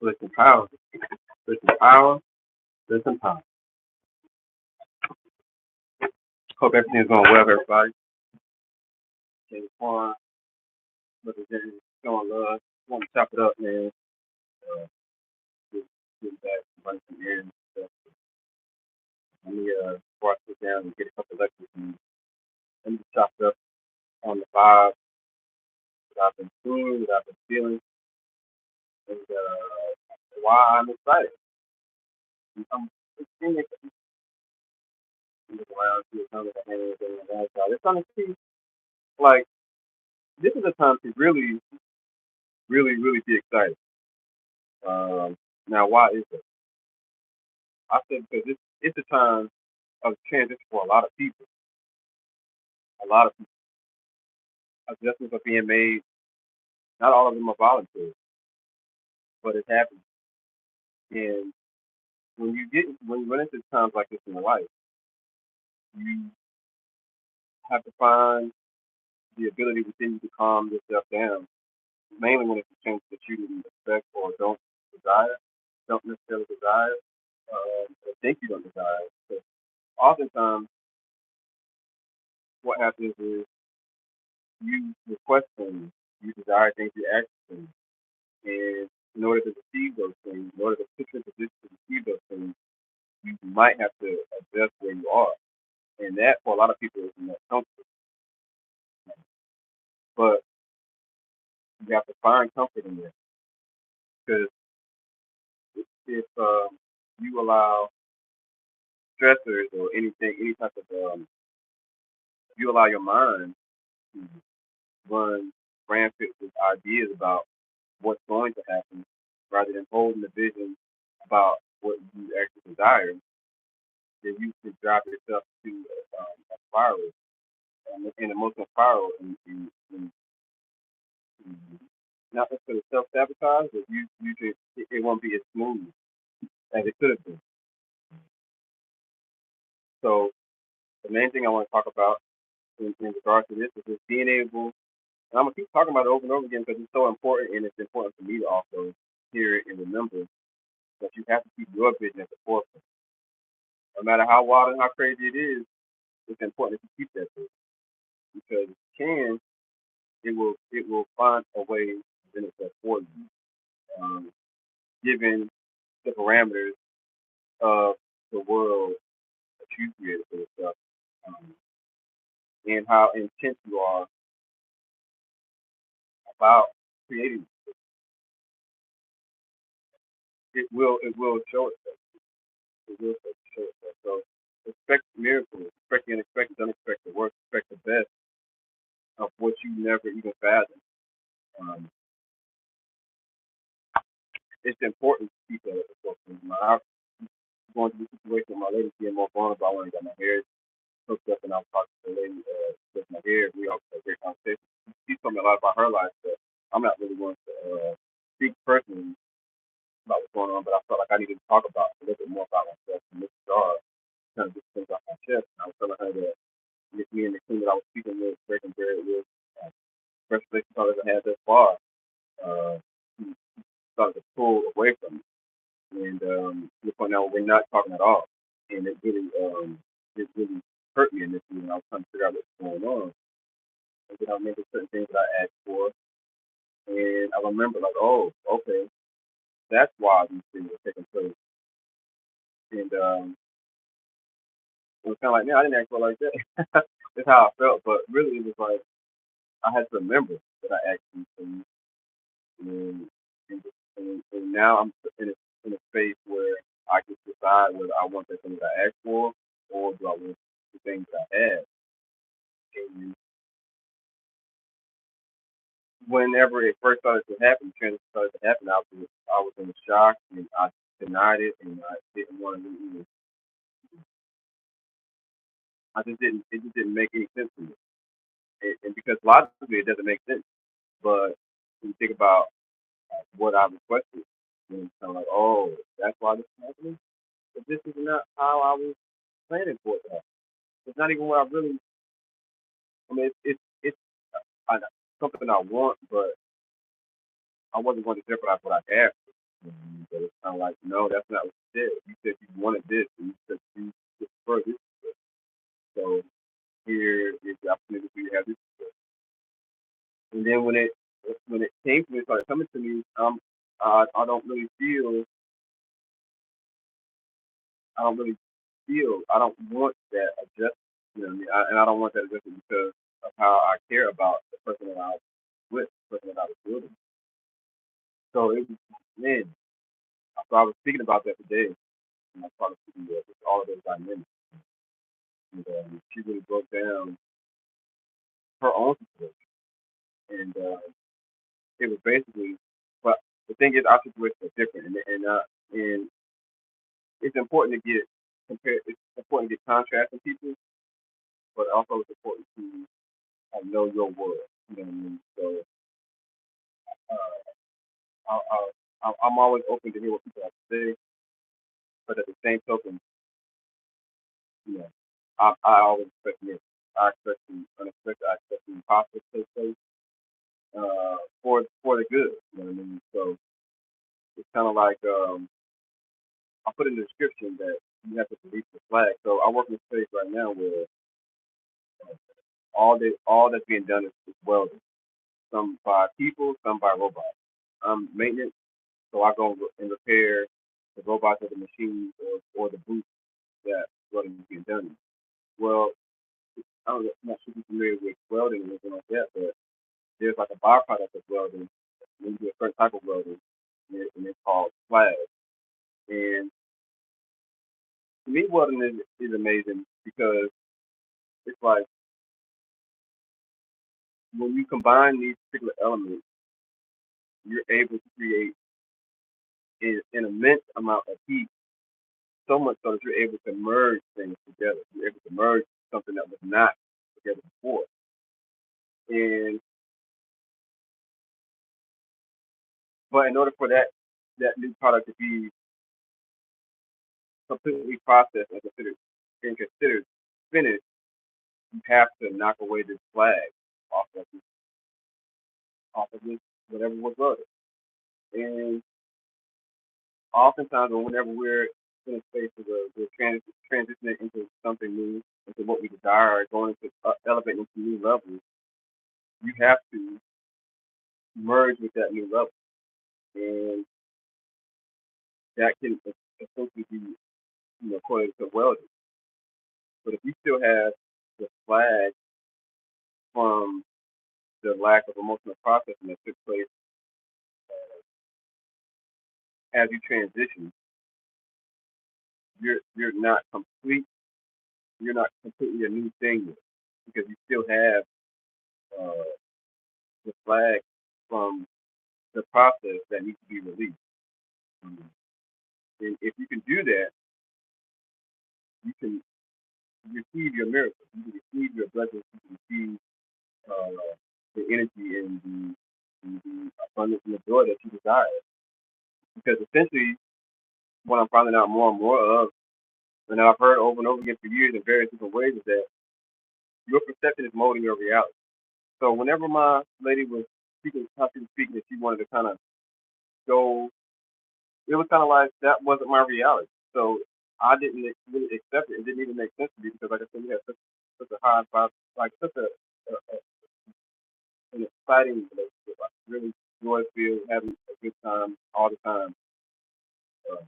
Listen power. Listen power. Listen power. Hope everything's going well, everybody. Okay, fun. But again, showing love. Want to chop it up, man. Uh, get, get back, run some errands. Let me before I sit down and get a couple lectures and let me just chop it up on the vibe that I've been feeling, that I've been feeling, and why I'm excited. I'm extremely excited to look around, see what's under the hands and the outside. It's going to see, like, this is a time to really, really, really be excited. Um, Now, why is it? I said because it's a time of transition for a lot of people. A lot of people. Adjustments are being made. Not all of them are voluntary, but it's happening. And when you run into times like this in your life, you have to find the ability within you to calm yourself down. Mainly when it's a change that you didn't expect or don't desire, don't necessarily desire, or think you don't desire. So oftentimes, what happens is you request things, you desire things, you ask for things. And in order to receive those things, in order to put your position to receive those things, you might have to adjust where you are. And that, for a lot of people, is not comfortable. But you have to find comfort in that. Because if you allow stressors or anything, any type of, if you allow your mind to run rampant with ideas about what's going to happen rather than holding the vision about what you actually desire, then you can drive yourself to a spiral, an emotional spiral, in not necessarily self sabotage, but it won't be as smooth as it could have been. So the main thing I want to talk about in regards to this is just being able, and I'm gonna keep talking about it over and over again because it's so important, and it's important for me to also hear it and remember that you have to keep your vision at the forefront. No matter how wild and how crazy it is, it's important that you keep that vision because if you can, it will find a way to benefit for you, um, given the parameters of the world that you created for yourself, um, and how intent you are about creating. It will show itself. It will show itself. So expect miracles, expect the unexpected, unexpected work, expect the best of what you never even fathomed. Um, it's important to keep that at the forefront. I'm going through the situation with my lady being more vulnerable. I want to get my hair hooked up, and I was talking to the lady with my hair. We also had a great conversation. She told me a lot about her life, but I'm not really going to speak personally about what's going on. But I felt like I needed to talk about a little bit more about myself and this star, kind of get things off my chest. And I was telling her that with me and the team that I was speaking with, breaking bread with, first relationship I ever had thus far, he started to pull away from me, and to the point now where we're not talking at all, and it really hurt me initially, and I was trying to figure out what's going on. And then I remember certain things that I asked for, and I remember like, oh, okay, that's why these things are taking place, and it was kind of like, man, I didn't ask for it like that. That's how I felt, but really it was like I had to remember that I asked these things, and and now I'm in a space where I can decide whether I want the things I asked for or do I want the things that I have. And whenever it first started to happen, transition started to happen, I was in shock and I denied it and I didn't want to even. I just didn't. It just didn't make any sense to me, and because logically it doesn't make sense. But when you think about what I requested, then it's kind of like, oh, that's why this is happening. But this is not how I was planning for it to happen. It's not even what I really. I mean, it's I, something I want, but I wasn't going to jeopardize what I have. like, no, that's not what you said. You said you wanted this, and you said you prefer this. So here is the opportunity for you to have this. And then when it came to me, started coming to me, I don't really feel I don't really I don't want that adjustment. You know what I mean? And I don't want that adjustment because of how I care about the person that I was with, the person that I was building. So it was, man, so I was thinking about that today, and I started thinking of just all of those dynamics. And she really broke down her own situation. And it was basically, but the thing is, our situations are different. And it's important to get it's important to get contrasting people, but also it's important to know your world. You know what I mean? So uh, I'm always open to hear what people have to say, but at the same token, you know, I always expect miracles. I expect the unexpected. I expect the impossible to take place for the good. You know what I mean? So it's kind of like I put in the description that you have to release the flag. So I work in a space right now where uh, all that's being done is welding. Some by people, some by robots. Maintenance, so I go and repair the robots or the machines or the boots that welding is being done. Well, I don't know, I'm not sure if you're familiar with welding or anything like that, but there's like a byproduct of welding. When you do a certain type of welding, and it's called slag. And to me, welding is amazing because it's like when you combine these particular elements, you're able to create an immense amount of heat, so much so that you're able to merge things together. You're able to merge something that was not together before. And but in order for that new product to be completely processed and considered finished, you have to knock away this flag off of this, off of this whatever was welded. And oftentimes, or whenever we're in a space of we're transitioning into something new, into what we desire, going into elevating into new levels, you have to merge with that new level, and that can essentially be, according to welding. But if you still have the flag from the lack of emotional processing that took place as you transition, you're not complete. You're not completely a new thing yet, because you still have uh, the flag from the process that needs to be released. Um, and if you can do that, you can receive your miracles. You can receive your blessings. You can receive the energy and the abundance and the joy that you desire. Because essentially, what I'm finding out more and more of, and I've heard over and over again for years in various different ways, is that your perception is molding your reality. So whenever my lady was speaking, how she was speaking, that she wanted to kind of go, it was kind of like that wasn't my reality. So I didn't really accept it. It didn't even make sense to me because, like I said, we had such a high vibe, like such an exciting relationship, like really joy filled, having a good time all the time. Um,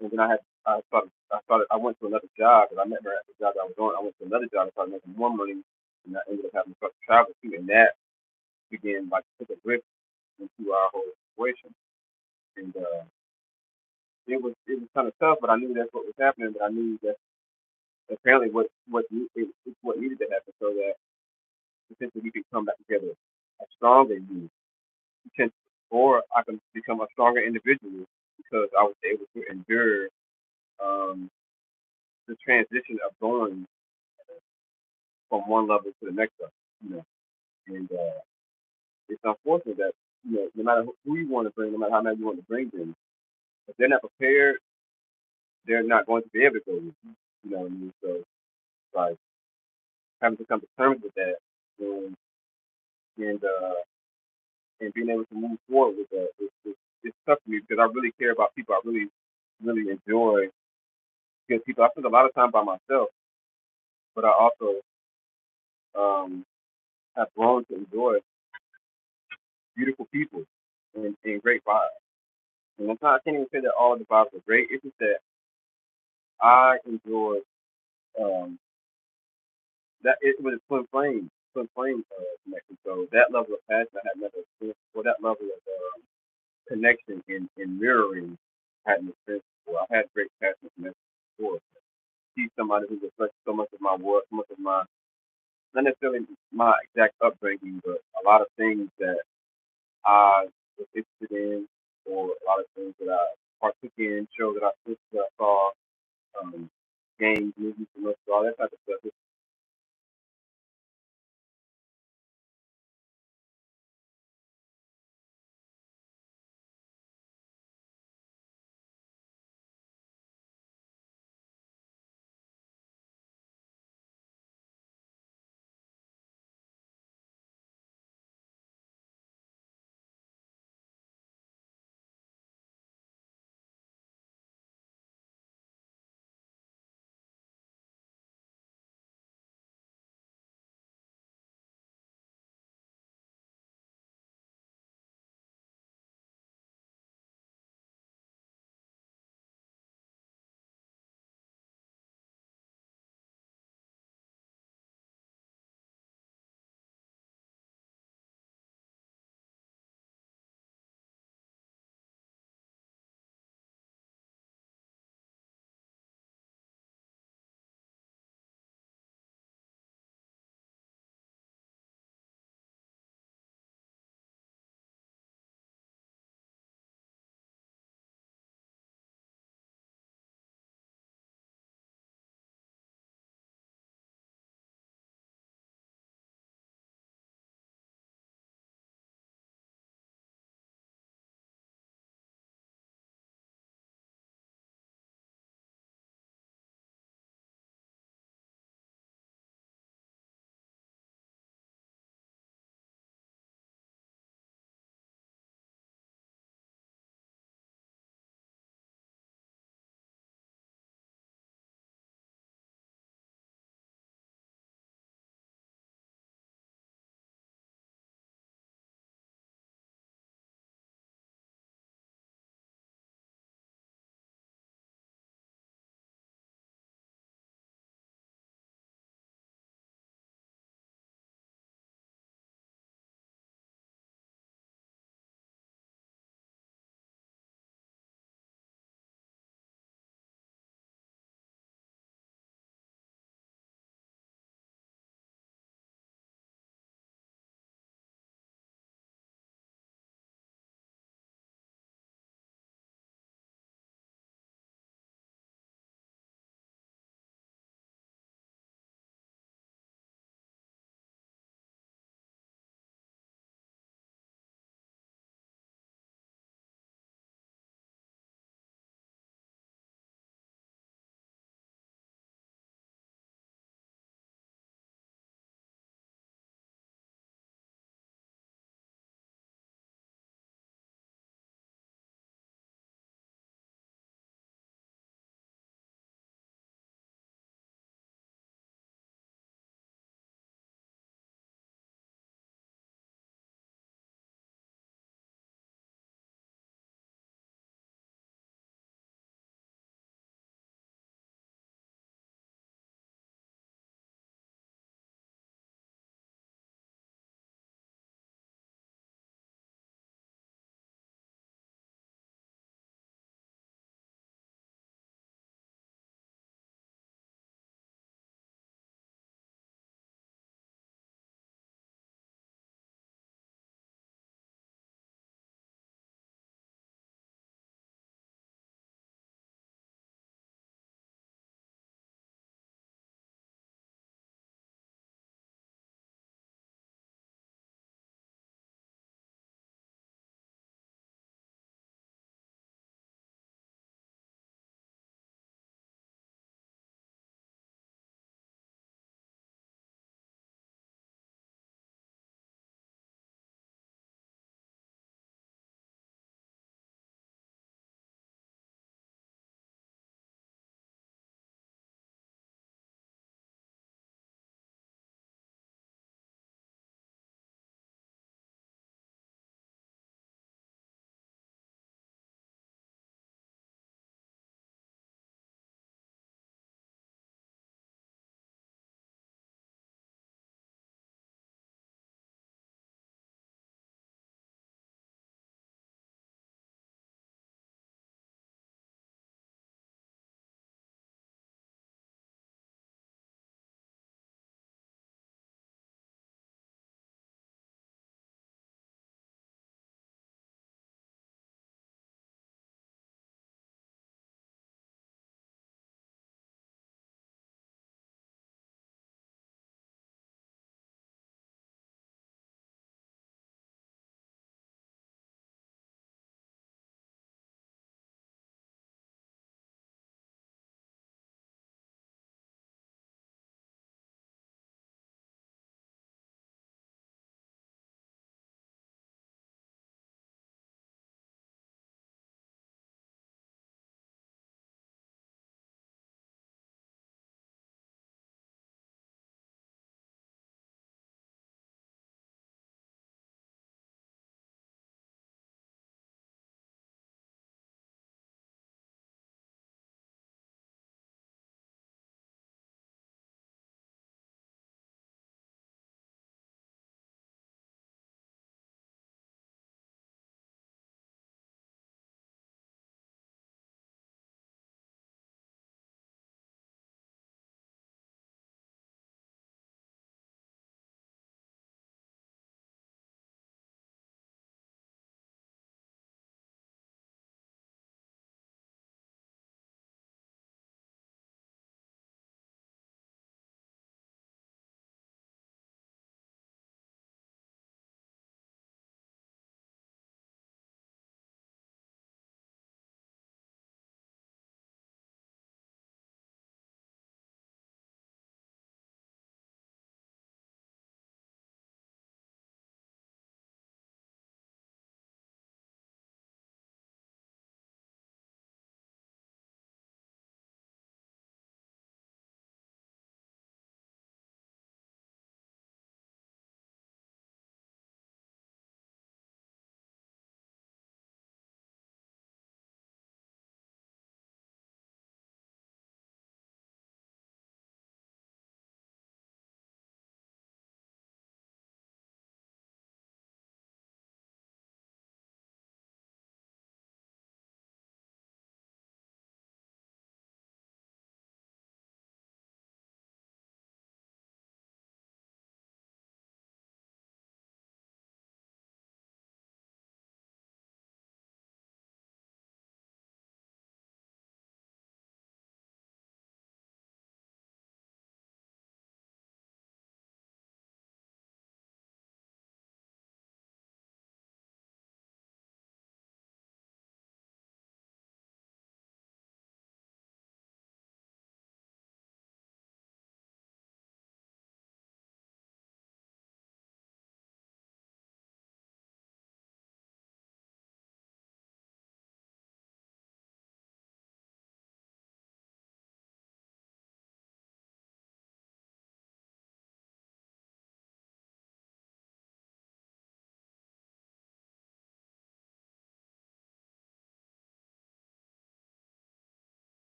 and then I went to another job, and I met her at the job I was on. I went to another job and started making more money, and I ended up having to start to travel too, and that began like took a risk into our whole situation. And it was kind of tough, but I knew that's what was happening. But I knew that apparently it's what needed to happen so that potentially we could come back together a stronger unit, potentially, or I can become a stronger individual because I was able to endure um, the transition of going from one level to the next level. You know, and it's unfortunate that no matter who you want to bring, no matter how many you want to bring them, if they're not prepared, they're not going to be able to go with you. You know what I mean? So like having to come to terms with that and and uh, and being able to move forward with that it's tough for me because I really care about people. I really enjoy good people. I spend a lot of time by myself, but I also um, have grown to enjoy beautiful people and great vibes. And it's not, I can't even say that all of the vibes are great. It's just that I enjoy um, that it was a twin flame connection. So that level of passion I had never experienced, or that level of connection in mirroring I hadn't experienced before. I had great passion connection before. See somebody who reflects so much of my work, so much of my not necessarily my exact upbringing, but a lot of things that I was interested in, or a lot of things that I partook in, shows that I